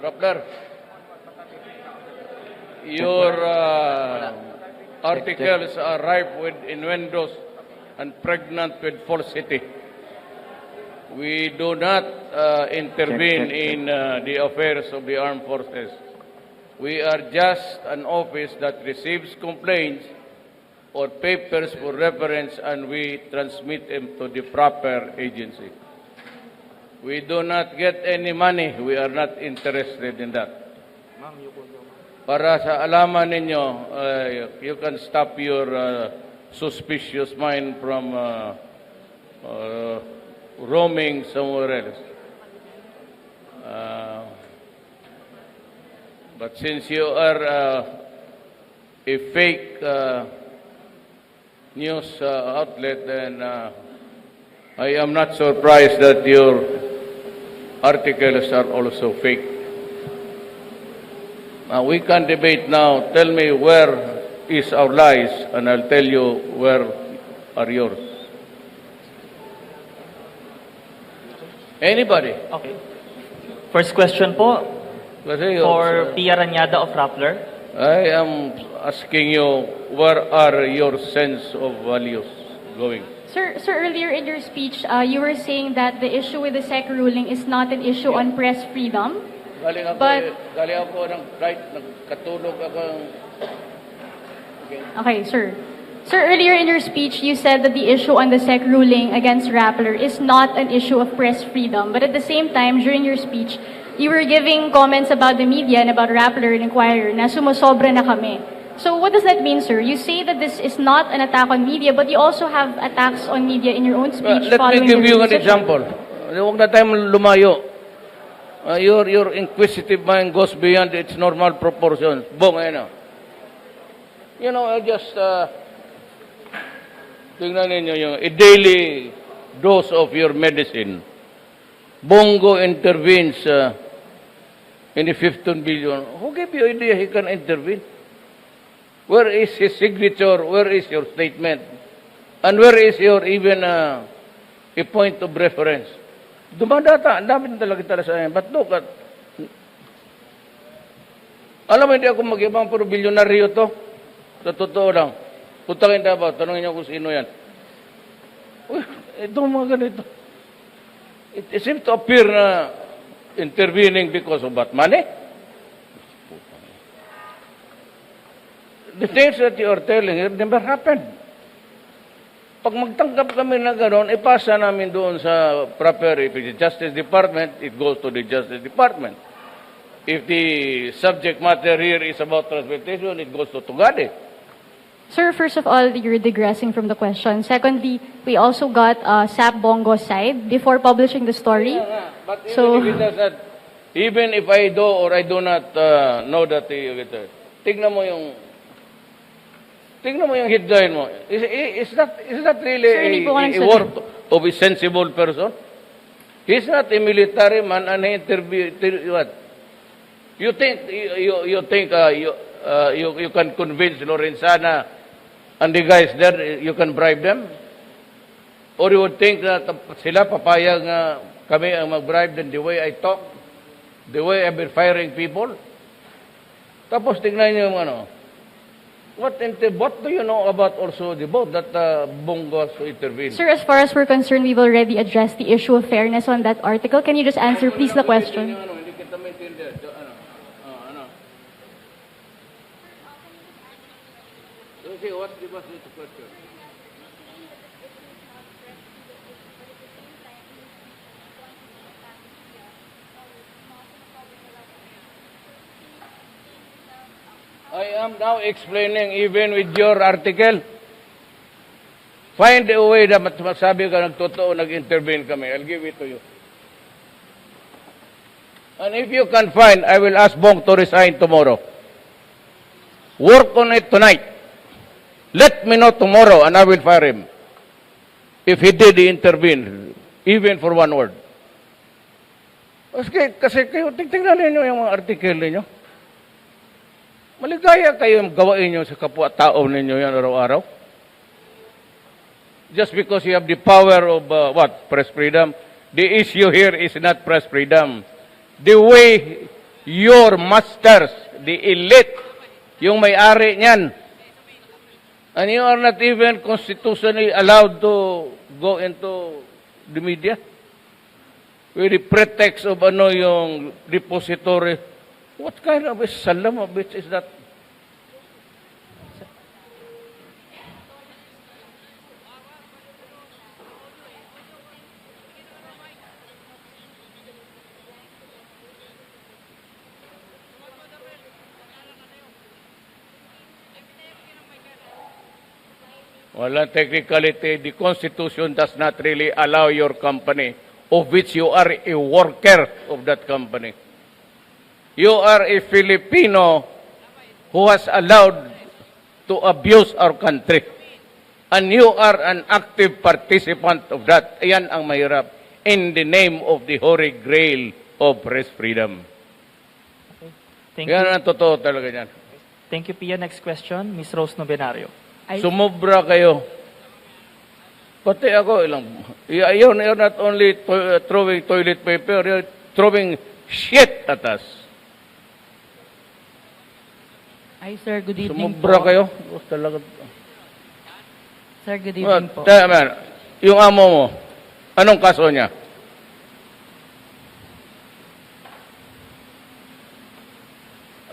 Rappler, your articles are ripe with innuendos and pregnant with falsity. We do not intervene in the affairs of the armed forces. We are just an office that receives complaints or papers for reference, and we transmit them to the proper agency. We do not get any money. We are not interested in that. Para sa alaman ninyo, you can stop your suspicious mind from roaming somewhere else. But since you are a fake news outlet, then I am not surprised that your articles are also fake. We can debate now. Tell me where is our lies, and I'll tell you where are yours. Anybody? Okay. First question po Kasi for Pia Rañada of Rappler. I am asking you, where are your sense of values going? Sir, earlier in your speech, you were saying that the issue with the SEC ruling is not an issue on press freedom. Galing ako ng flight, nagkatulog ako. Okay, sir. Sir, earlier in your speech, you said that the issue on the SEC ruling against Rappler is not an issue of press freedom. But at the same time, during your speech, you were giving comments about the media and about Rappler and Inquirer na sumusobra na kami. So what does that mean, sir? You say that this is not an attack on media, but you also have attacks on media in your own speech. Let me give you an example. Huwag na tayo lumayo. Your inquisitive mind goes beyond its normal proportions. Bong, you know, I just tingnan ninyo yung a daily dose of your medicine. Bongo intervenes in the 15 billion. Who gave you idea he can intervene? Where is his signature? Where is your statement? And where is your even a point of reference? Dumadata, ang dami talaga sa akin. But look at, alam mo, hindi ako mag-ibang pero bilyonaryo to. Sa totoo lang. Putakin na ba? Tanongin niyo kung sino yan. Uy, ito mga ganito. It seems to appear na intervening because of what? Money? The things that you are telling it never happened. Pag magtanggap kami na gano'n, ipasa namin doon sa proper, if it's the Justice Department, it goes to the Justice Department. If the subject matter here is about transportation, it goes to Tugade. Sir, first of all, you're digressing from the question. Secondly, we also got SAP Bongo's side before publishing the story. Yeah, but so, even if I do or I do not know that, tignan mo yung headline mo. Is that really sir, a work of a sensible person? He's not a military man and he what? You think you can convince Lorenzana and the guys there, you can bribe them? Or you would think that sila papayag kami ang mag-bribe than the way I talk, the way I've been firing people? Tapos tingnan niyo yung what do you know about also the vote that Bong was to intervene? sir, as far as we're concerned, we've already addressed the issue of fairness on that article. Can you just answer, please, the question? Hindi kita maintindihan. Okay, what was the question? I am now explaining even with your article. Find a way na masabi ka nagtotoo, nag-intervene kami. I'll give it to you. And if you can find, I will ask Bong to resign tomorrow. Work on it tonight. Let me know tomorrow and I will fire him. If he did intervene, even for one word. Kasi kayo, tingnan ninyo yung mga article ninyo. Maligaya kayo gawain nyo sa kapwa-tao ninyo yan araw-araw. Just because you have the power of, press freedom. The issue here is not press freedom. The way your masters, the elite, yung may-ari niyan. And you are not even constitutionally allowed to go into the media with the pretext of yung depository. What kind of a salam of bitch is that? Walang technicality. The Constitution does not really allow your company, of which you are a worker of that company. You are a Filipino who has allowed to abuse our country. And you are an active participant of that. Ayan ang mahirap. In the name of the Holy Grail of press freedom. Thank Yan you. ang totoo talaga yan. Thank you, Pia. Next question, Ms. Rose Novenario. Sumobra kayo. Pati ako, you're not only throwing toilet paper, you're throwing shit at us. Ay, sir, good evening Sumobra po. kayo. Talaga. Sir, good evening po. Yung amo mo, anong kaso niya?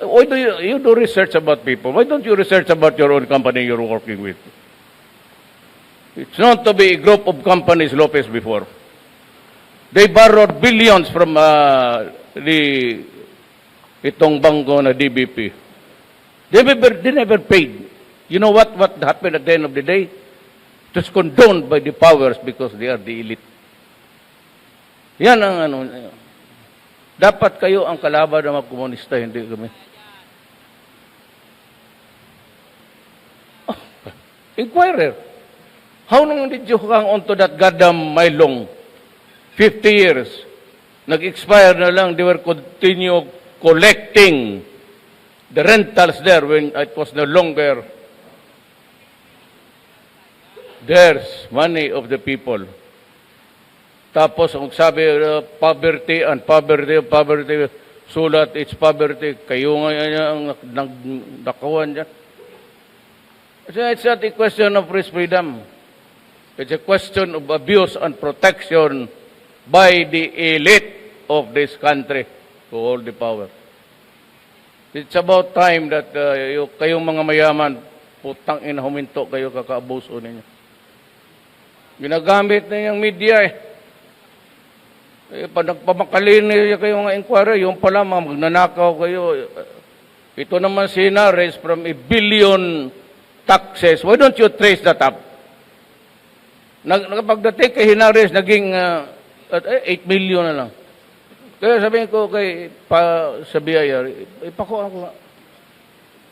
Why do you do research about people? Why don't you research about your own company you're working with? It's known to be a group of companies Lopez before. They borrowed billions from itong bangko na DBP. They never paid. You know what happened at the end of the day? It was condoned by the powers because they are the elite. Yan ang dapat kayo ang kalaban ng mga komunista, hindi kami. Inquirer. How long did you hang on to that goddamn Mylong? 50 years. Nag-expire na lang, they were continue collecting the rentals there when it was no longer theirs, money of the people. Tapos, ang sabi, poverty, sulat, it's poverty. Kayo nga ang nakawan dyan. It's not a question of press freedom. It's a question of abuse and protection by the elite of this country to hold the power. It's about time that kayong mga mayaman, putang ina, huminto kayo, kakaabuso ninyo. Ginagamit na yung media pag nagpamakalin niya kayo mga inquiry, yung pala mga magnanakaw kayo. Ito naman si Hinares from a billion taxes. Why don't you trace that up? Pagdating kay Hinares, naging 8 million na lang. Kaya sabihin ko sa BIR, ipakuha ko nga.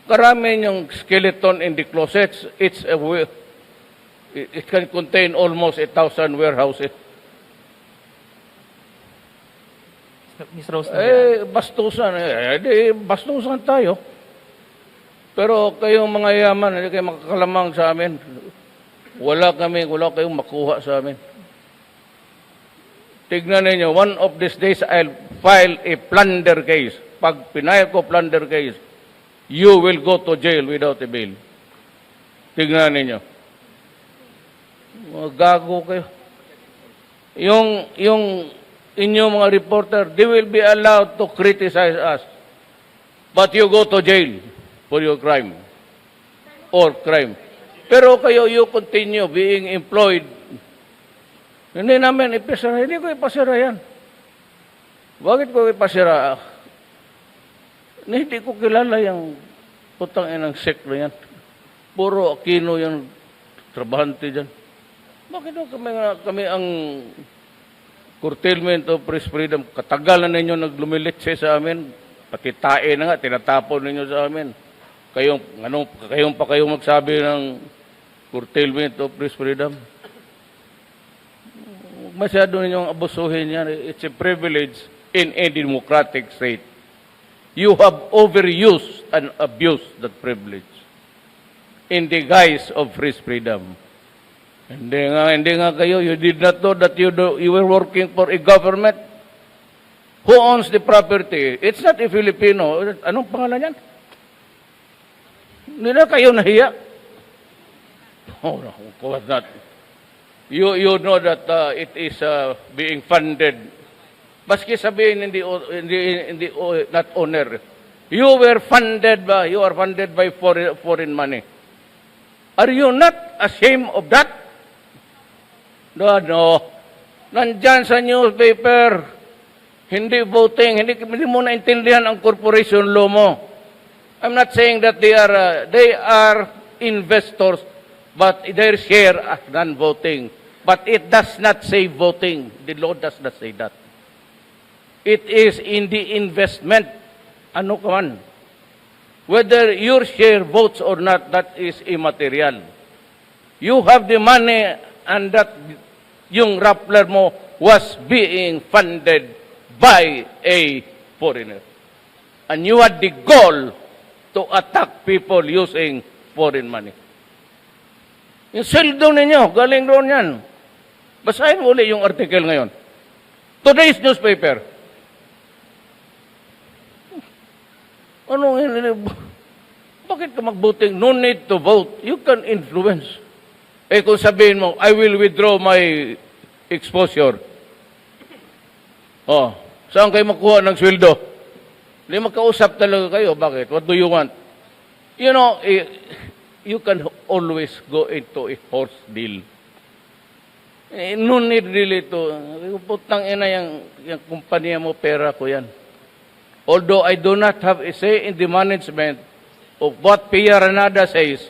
Karami yung skeleton in the closets. It can contain almost 1,000 warehouses. Ms. Rose Novenario. Bastusan tayo. Pero kayong mga yaman, hindi kayo makakalamang sa amin. Wala kayong makuha sa amin. Tignan ninyo, one of these days, I'll file a plunder case. Pag pinayag ko plunder case, you will go to jail without a bail. Tignan ninyo. Gago kayo. Yung inyong mga reporter, they will be allowed to criticize us. But you go to jail for your crime. Or crime. Pero kayo, you continue being employed. Hindi namin ipasira. Hindi ko ipasira yan. Bakit ko ipasira? Hindi ko kilala yung putang inang sect na yan. Puro Aquino yung trabahante dyan. Bakit kami ang curtailment of press freedom? Katagal na ninyo naglumilitse sa amin. Pati tae na nga, tinatapon ninyo sa amin. Kayong pa kayong magsabi ng curtailment of press freedom? Masyado ninyong abusuhin yan. It's a privilege in a democratic state. You have overused and abused that privilege in the guise of press freedom. Hindi nga kayo. You did not know that you were working for a government. who owns the property, it's not a Filipino. Anong pangalan yan? Hindi na kayo nahiya. Oh, no, of course not. You know that it is being funded. Baski sabihin hindi not owner. You are funded by foreign money. Are you not ashamed of that? No. Nandyan sa newspaper. Hindi voting. Hindi mo naintindihan ang corporation law mo. I'm not saying that they are investors, but their share as non-voting. But it does not say voting. The law does not say that. It is in the investment. Ano ka man? Whether your share votes or not, that is immaterial. You have the money and that yung Rappler mo was being funded by a foreigner. And you had the goal to attack people using foreign money. Yung sweldo ninyo, galing doon yan. Basahin mo ulit yung article ngayon. Today's newspaper. Bakit ka mag-voting? No need to vote. You can influence. Kung sabihin mo, I will withdraw my exposure. Saan kayo makuha ng sweldo? Hindi magkausap talaga kayo. Bakit? What do you want? You know, you can always go into a horse deal. No need really to, putang ina yung kumpanya mo, pera ko yan. Although I do not have a say in the management of what Pia Rañada says,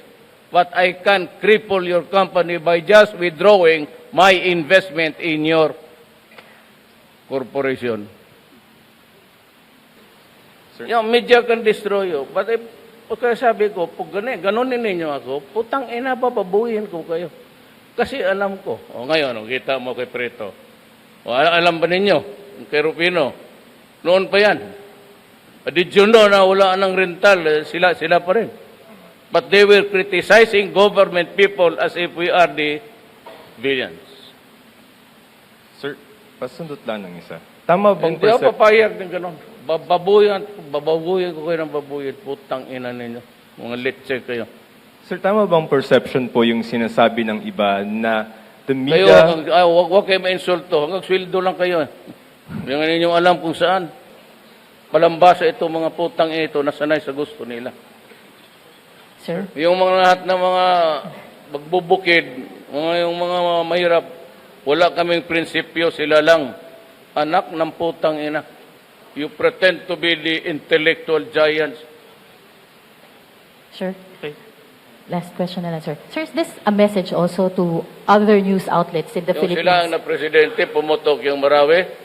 but I can cripple your company by just withdrawing my investment in your corporation. Sir? Yung media can destroy you. But kaya sabi ko, pag ganunin ninyo ako, putang ina, bababuhin ko kayo. Kasi alam ko. Ngayon, kita mo kay Preto. Alam ba ninyo, kay Rufino, noon pa yan. Did you know na wala ng rental? Sila pa rin. But they were criticizing government people as if we are the villains. Sir, pasundot lang ng isa. Tama bang Hindi ako papayag ng gano'n. Bababuyan ko kayo ng babuyan. Putang ina ninyo. Mga letse kayo. Sir, tama bang perception po yung sinasabi ng iba na the Kayo, media... huwag kayo ma-insulto. Hanggang sweldo lang kayo. Hindi nga ninyong alam kung saan. Palambasa ito, mga putang ito, nasanay sa gusto nila. Sir? Yung mga lahat ng mga magbubukid, yung mga mahirap, wala kaming prinsipyo, sila lang. Anak ng putang ina. You pretend to be the intellectual giants. Sir? Okay. Last question na lang, sir. Sir, is this a message also to other news outlets in the Yung sila Philippines? na presidente, pumutok yung Marawi.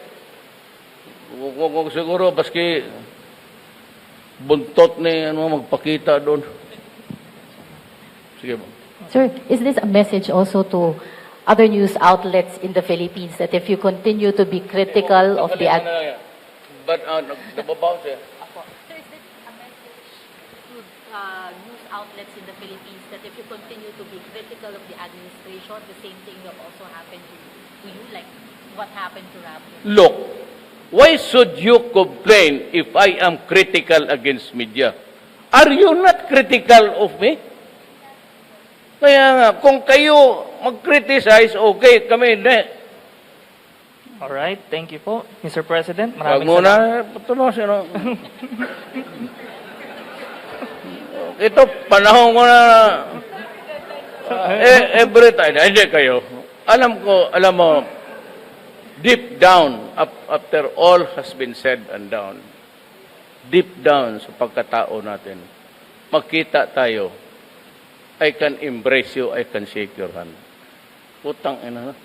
Kung siguro, baski buntot ni magpakita doon. Sige ba? Sir, is this a message also to other news outlets in the Philippines that if you continue to be critical of the... But, nababaw siya. Sir, is this a message to news outlets in the Philippines that if you continue to be critical of the administration, the same thing will also happen to you, like what happened to Rappler? Look, why should you complain if I am critical against media? Are you not critical of me? Kaya nga, kung kayo mag-criticize, okay, kami hindi. Alright, thank you po. Mr. President, Wag maraming muna, salamat. tumasin. Ito, panahon ko na, every time, hindi kayo. Alam mo, deep down, after all has been said and done, deep down sa pagkatao natin, makita tayo, I can embrace you, I can shake your hand. Putang ina na.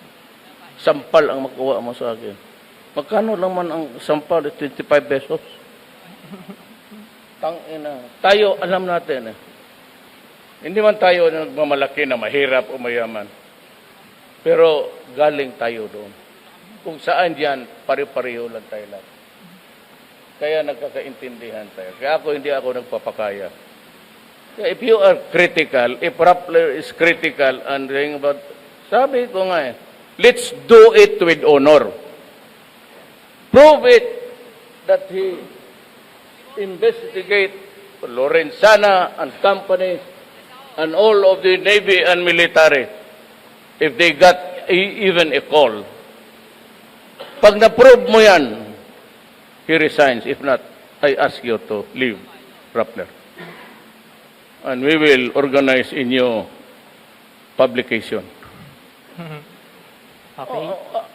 Sampal ang makuha mo sa akin. Magkano lang man ang sampal? 25 pesos. Tang ina. Tayo, alam natin eh. Hindi man tayo nagmamalaki na mahirap o mayaman. Pero galing tayo doon. Kung saan diyan, pare-pareho lang tayo lahat. Kaya nagkakaintindihan tayo. Kaya hindi ako nagpapakaya. Kaya if you are critical, if Rappler is critical and saying about, sabi ko nga let's do it with honor. Prove it that he investigate Lorenzana and company and all of the Navy and military if they got even a call. Pag na-prove mo yan, he resigns. If not, I ask you to leave, Rappler. And we will organize a new publication. Okay.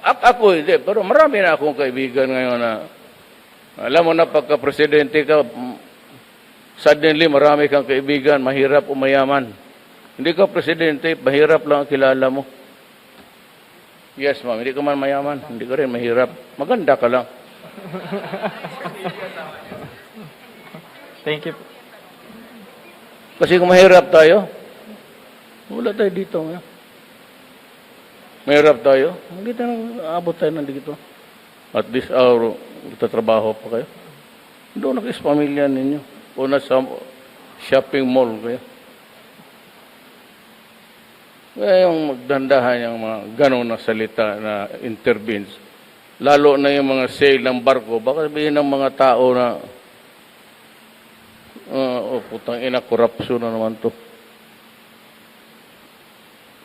Ako hindi, pero marami na akong kaibigan ngayon na alam mo na pagka-presidente ka, suddenly marami kang kaibigan, mahirap o mayaman. Hindi ka presidente, mahirap lang ang kilala mo. Yes, ma'am, hindi ka man mayaman, hindi ka rin mahirap. Maganda ka lang. Thank you. Kasi kung mahirap tayo, wala tayo dito. Mahirap tayo, hindi tayo abot tayo nandito. At this hour, magtatrabaho pa kayo. Doon na kayo sa pamilya ninyo. O nasa shopping mall kayo. Kaya yung magdandahan yung mga ganong na salita na intervenes. Lalo na yung mga sail ng barko. Baka sabihin ng mga tao na putang ina, korupsyon na naman to.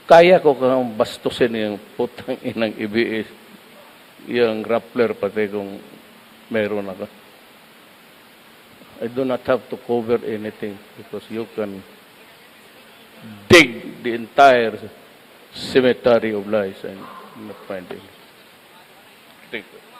Kaya ko kang bastusin yung putang inang IBS. Yung Rappler pati kung meron ako. I do not have to cover anything because you can dig the entire cemetery of lies and not find it. Thank you.